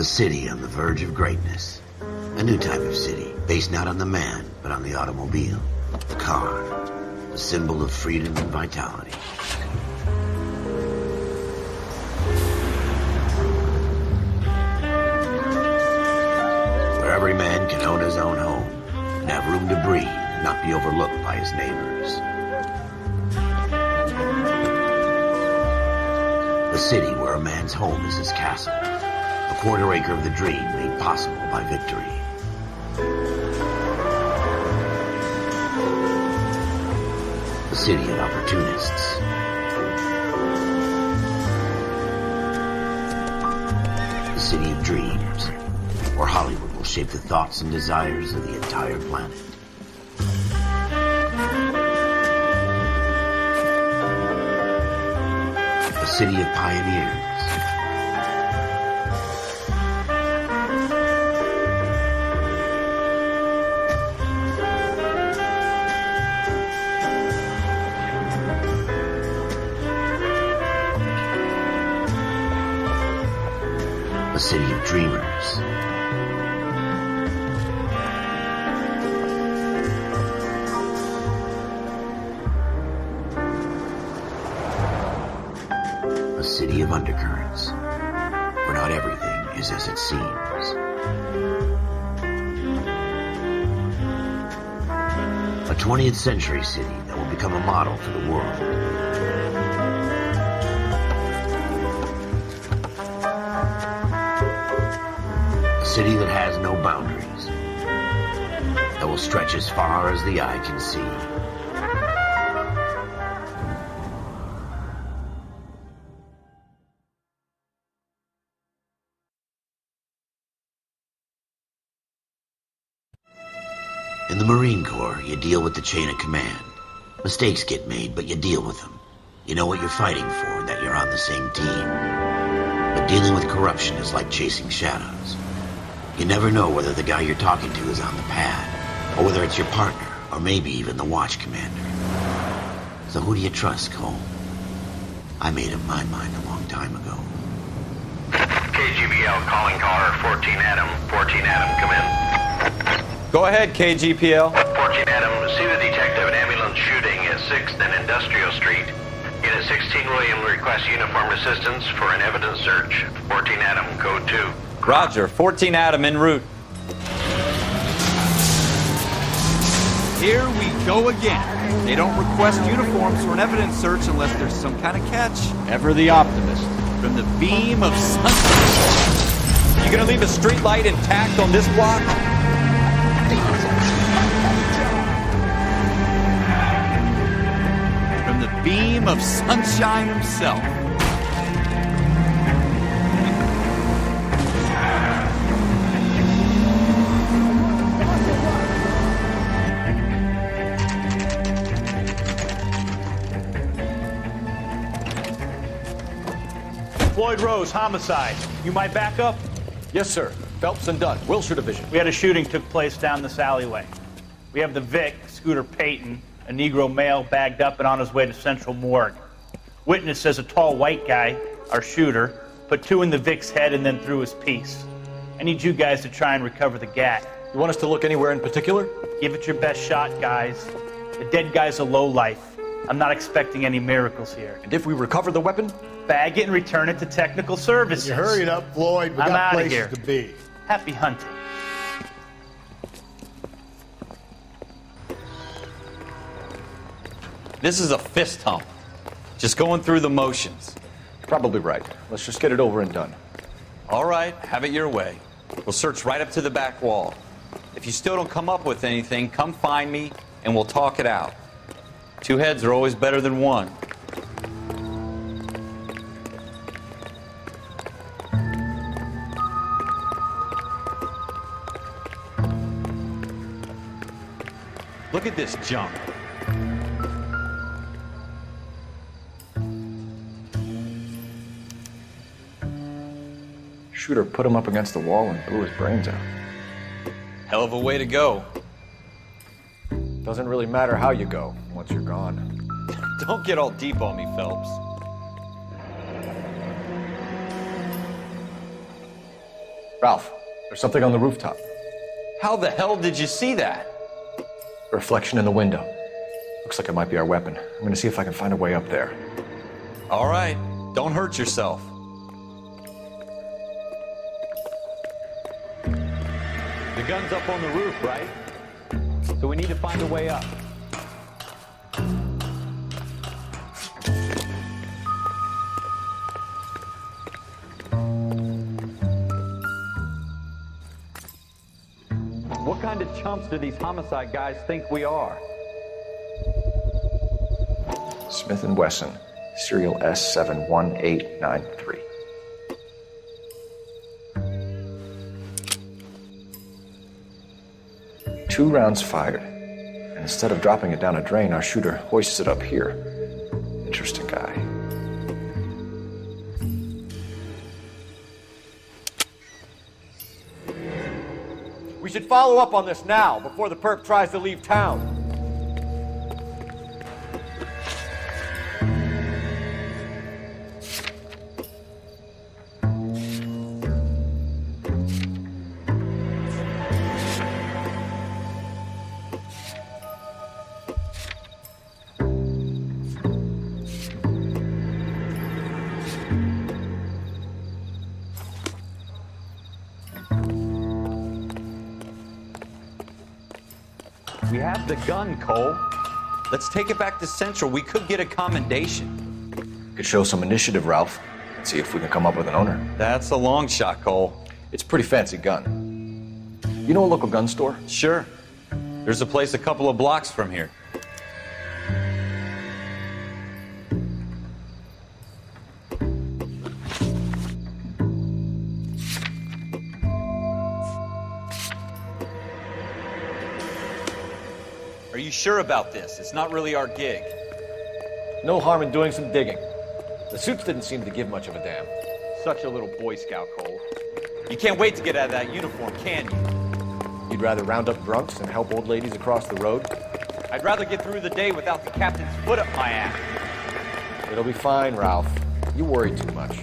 A city on the verge of greatness. A new type of city, based not on the man, but on the automobile. The car. The symbol of freedom and vitality. Where every man can own his own home, and have room to breathe, and not be overlooked by his neighbors. A city where a man's home is his castle. A quarter acre of the dream made possible by victory. A city of opportunists. A city of dreams, where Hollywood will shape the thoughts and desires of the entire planet. A city of pioneers. A city of dreamers. A city of undercurrents, where not everything is as it seems. A 20th century city that will become a model for the world. A city that has no boundaries, that will stretch as far as the eye can see. In the Marine Corps, you deal with the chain of command. Mistakes get made, but you deal with them. You know what you're fighting for, that you're on the same team. But dealing with corruption is like chasing shadows. You never know whether the guy you're talking to is on the pad, or whether it's your partner, or maybe even the watch commander. So who do you trust, Cole? I made up my mind a long time ago. KGBL calling caller 14 Adam. 14 Adam, come in. Go ahead, KGPL. 14 Adam, see the detective an ambulance shooting at 6th and Industrial Street. Unit 16 William requests uniformed assistance for an evidence search. 14 Adam, code 2. Roger, 14 Adam en route. Here we go again. They don't request uniforms for an evidence search unless there's some kind of catch. Ever the optimist. From the beam of sunshine. You gonna leave a street light intact on this block? From the beam of sunshine himself. Floyd Rose, homicide. You might back up? Yes, sir. Phelps and Dunn, Wilshire Division. We had a shooting took place down this alleyway. We have the Vic, Scooter Payton, a Negro male bagged up and on his way to Central Morgue. Witness says a tall white guy, our shooter, put 2 in the Vic's head and then threw his piece. I need you guys to try and recover the gat. You want us to look anywhere in particular? Give it your best shot, guys. The dead guy's a lowlife. I'm not expecting any miracles here. And if we recover the weapon? Bag it and return it to technical services. You hurry it up, Floyd. We I'm got outta places here. to be. Happy hunting. This is a fist hump. Just going through the motions. Probably right. Let's just get it over and done. All right, have it your way. We'll search right up to the back wall. If you still don't come up with anything, come find me and we'll talk it out. 2 heads are always better than 1. Look at this junk. Shooter put him up against the wall and blew his brains out. Hell of a way to go. Doesn't really matter how you go once you're gone. Don't get all deep on me, Phelps. Ralph, there's something on the rooftop. How the hell did you see that? A reflection in the window. Looks like it might be our weapon. I'm gonna see if I can find a way up there. All right, don't hurt yourself. The gun's up on the roof, right? So we need to find a way up. What kind of chumps do these homicide guys think we are? Smith & Wesson, serial S71893. Two rounds fired. And instead of dropping it down a drain, our shooter hoists it up here. Interesting guy. We should follow up on this now, before the perp tries to leave town. We have the gun, Cole. Let's take it back to Central. We could get a commendation. Could show some initiative, Ralph, and see if we can come up with an owner. That's a long shot, Cole. It's a pretty fancy gun. You know a local gun store? Sure. There's a place a couple of blocks from here. Are you sure about this? It's not really our gig. No harm in doing some digging. The suits didn't seem to give much of a damn. Such a little Boy Scout, Cole. You can't wait to get out of that uniform, can you? You'd rather round up drunks than help old ladies across the road? I'd rather get through the day without the captain's foot up my ass. It'll be fine, Ralph. You worry too much.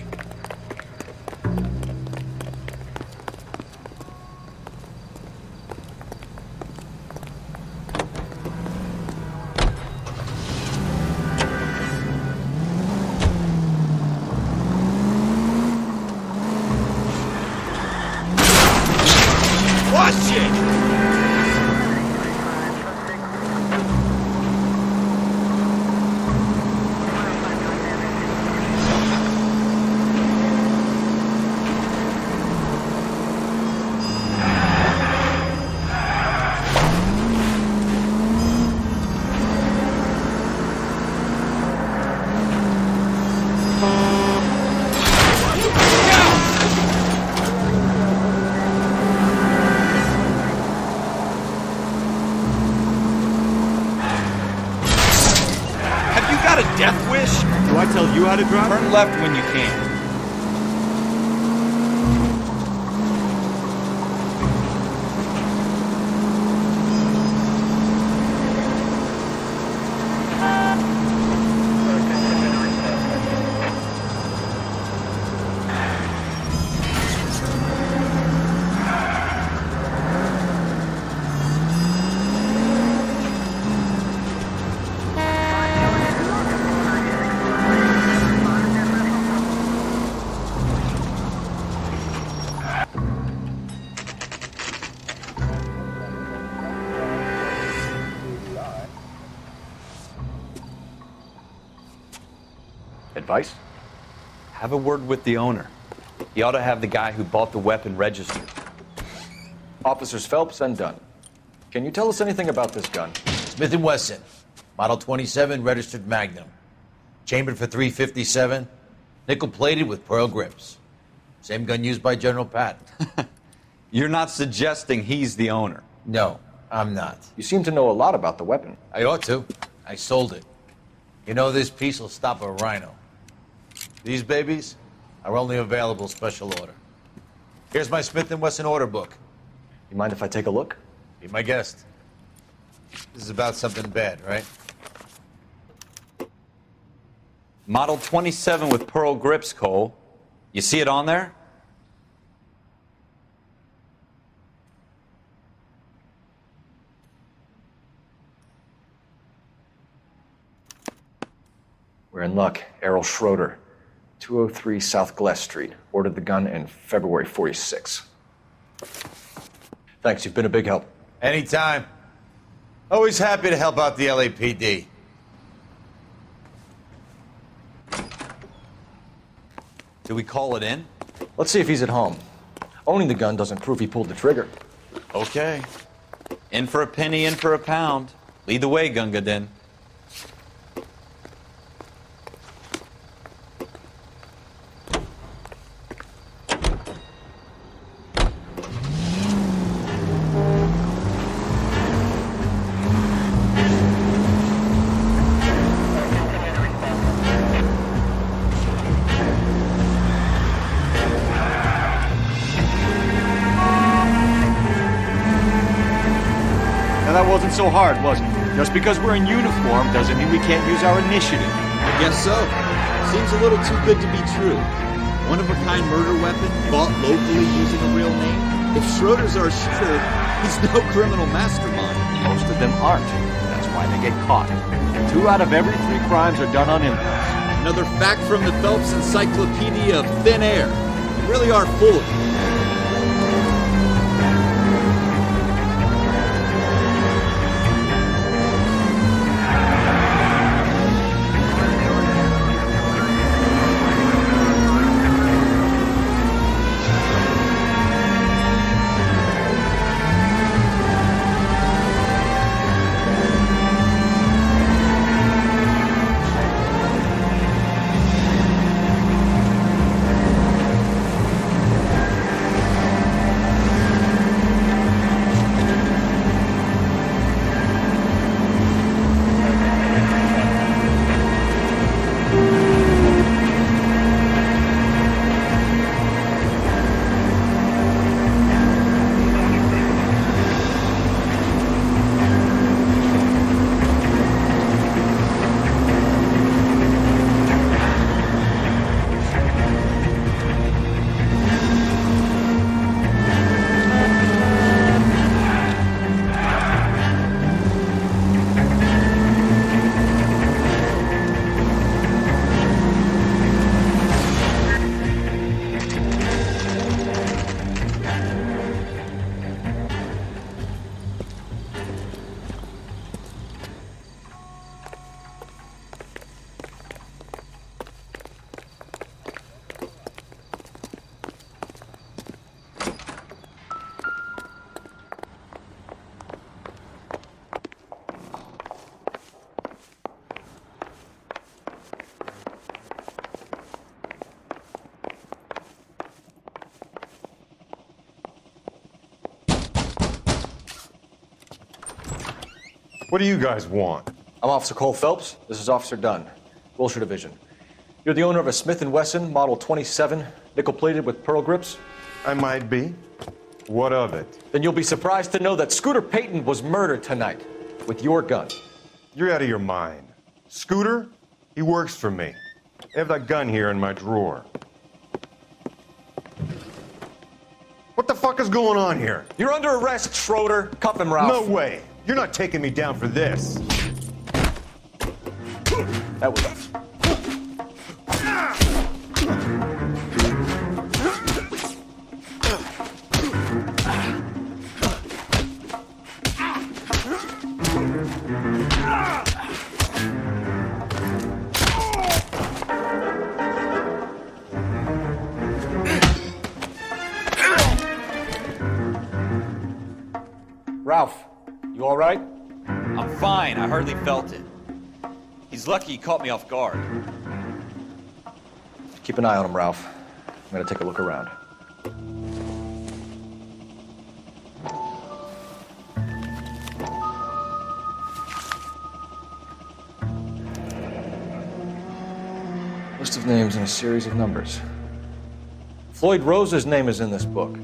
Death wish? Do I tell you how to drive? Turn left when you can. Advice? Have a word with the owner. He ought to have the guy who bought the weapon registered. Officers Phelps and Dunn. Can you tell us anything about this gun? Smith & Wesson, Model 27, registered Magnum. Chambered for .357, nickel-plated with pearl grips. Same gun used by General Patton. You're not suggesting he's the owner? No, I'm not. You seem to know a lot about the weapon. I ought to. I sold it. You know, this piece will stop a rhino. These babies are only available special order. Here's my Smith & Wesson order book. You mind if I take a look? Be my guest. This is about something bad, right? Model 27 with pearl grips, Cole. You see it on there? We're in luck. Errol Schroeder, 203 South Glass Street. Ordered the gun in February 46. Thanks, you've been a big help. Anytime. Always happy to help out the LAPD. Do we call it in? Let's see if he's at home. Owning the gun doesn't prove he pulled the trigger. Okay. In for a penny, in for a pound. Lead the way, Gunga Din. Now that wasn't so hard, was it? Just because we're in uniform doesn't mean we can't use our initiative. I guess so. Seems a little too good to be true. One-of-a-kind murder weapon, bought locally using a real name. If Schroeder's our shooter, he's no criminal mastermind. Most of them aren't. That's why they get caught. 2 out of every 3 crimes are done on impulse. Another fact from the Phelps Encyclopedia of Thin Air. You really are full of it. What do you guys want? I'm Officer Cole Phelps. This is Officer Dunn, Wilshire Division. You're the owner of a Smith & Wesson Model 27, nickel-plated with pearl grips? I might be. What of it? Then you'll be surprised to know that Scooter Payton was murdered tonight with your gun. You're out of your mind. Scooter? He works for me. I have that gun here in my drawer. What the fuck is going on here? You're under arrest, Schroeder. Cuff him, Ralph. No way. You're not taking me down for this. That was... Ralph, you all right? I'm fine. I hardly felt it. He's lucky he caught me off guard. Keep an eye on him, Ralph. I'm gonna take a look around. List of names and a series of numbers. Floyd Rose's name is in this book.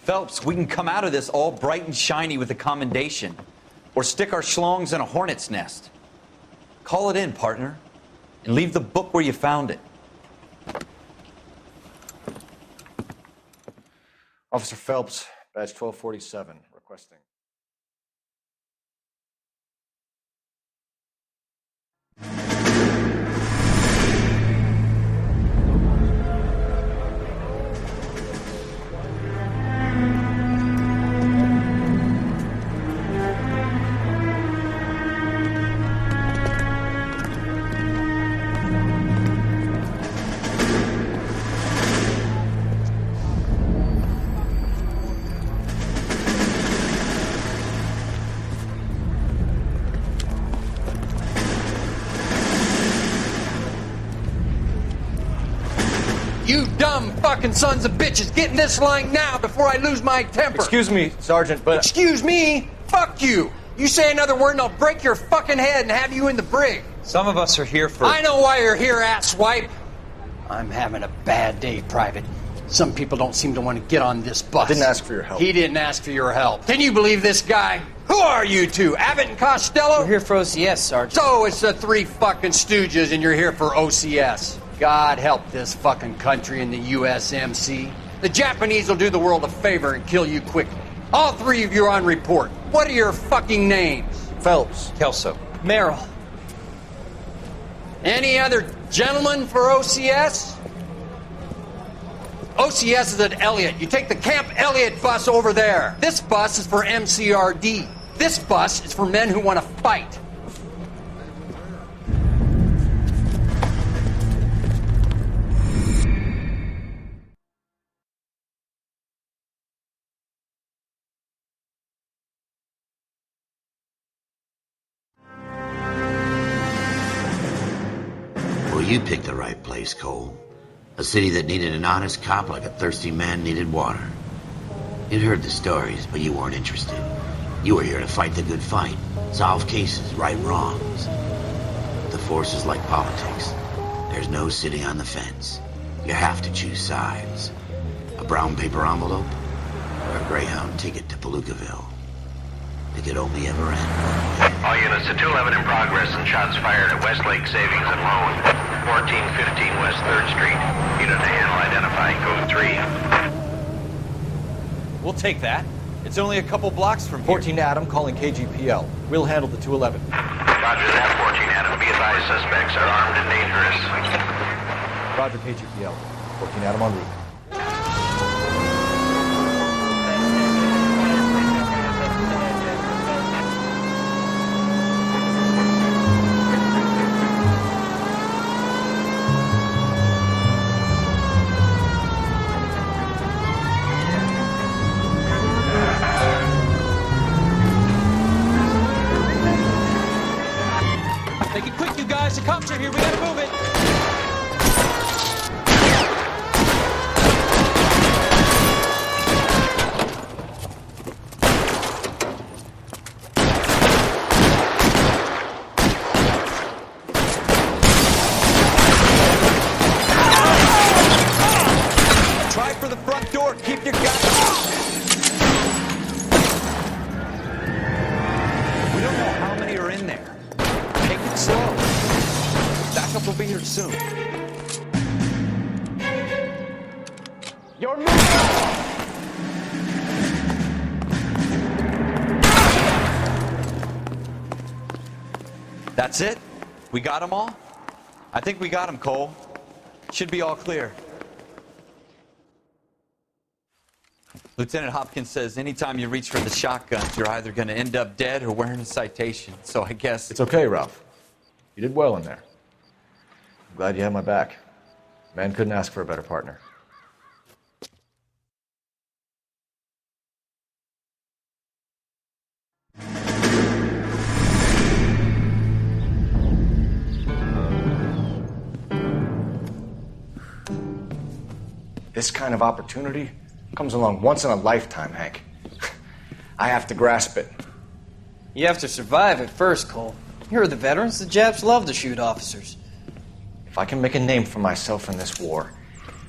Phelps, we can come out of this all bright and shiny with a commendation. Or stick our schlongs in a hornet's nest. Call it in, partner. And leave the book where you found it. Officer Phelps, badge 1247, requesting. You dumb fucking sons of bitches, get in this line now before I lose my temper. Excuse me, Sergeant, but... Excuse me? Fuck you. You say another word and I'll break your fucking head and have you in the brig. Some of us are here for... I know why you're here, asswipe. I'm having a bad day, Private. Some people don't seem to want to get on this bus. I didn't ask for your help. He didn't ask for your help. Can you believe this guy? Who are you two? Abbott and Costello? We're here for OCS, Sergeant. So it's the three fucking stooges and you're here for OCS. God help this fucking country and the USMC. The Japanese will do the world a favor and kill you quickly. All three of you are on report. What are your fucking names? Phelps. Kelso. Merrill. Any other gentlemen for OCS? OCS is at Elliott. You take the Camp Elliott bus over there. This bus is for MCRD. This bus is for men who want to fight. Well, you picked the right place, Cole. A city that needed an honest cop like a thirsty man needed water. You'd heard the stories, but you weren't interested. You were here to fight the good fight, solve cases, right wrongs. The force is like politics. There's no sitting on the fence. You have to choose sides. A brown paper envelope or a Greyhound ticket to Palookaville. It could only ever end. All units to 211 in progress and shots fired at Westlake Savings and Loan, 1415 West 3rd Street. Unit to handle identify code 3. We'll take that. It's only a couple blocks from here. 14 Adam calling KGPL. We'll handle the 211. Roger that, 14 Adam. Be advised, suspects are armed and dangerous. Roger KGPL. 14 Adam en route. Make it quick, you guys. The cops are here. We gotta move it. Try for the front door. Keep your guns. We don't know how many are in there. Take it slow. Backup will be here soon. Your move! That's it? We got them all? I think we got them, Cole. Should be all clear. Lieutenant Hopkins says anytime you reach for the shotgun, you're either going to end up dead or wearing a citation. So I guess... It's okay, Ralph. You did well in there. I'm glad you had my back. Man couldn't ask for a better partner. This kind of opportunity comes along once in a lifetime, Hank. I have to grasp it. You have to survive it first, Cole. Here are the veterans. The Japs love to shoot officers. If I can make a name for myself in this war,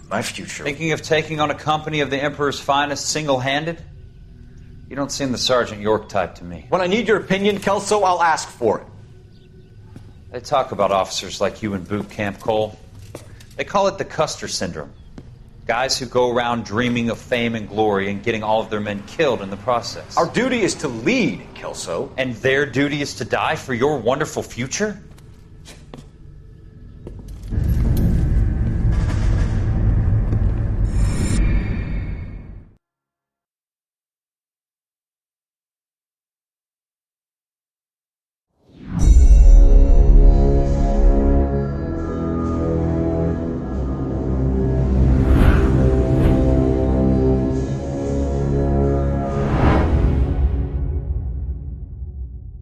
my future... Thinking of taking on a company of the Emperor's finest single-handed? You don't seem the Sergeant York type to me. When I need your opinion, Kelso, I'll ask for it. They talk about officers like you in boot camp, Cole. They call it the Custer syndrome. Guys who go around dreaming of fame and glory and getting all of their men killed in the process. Our duty is to lead, Kelso. And their duty is to die for your wonderful future?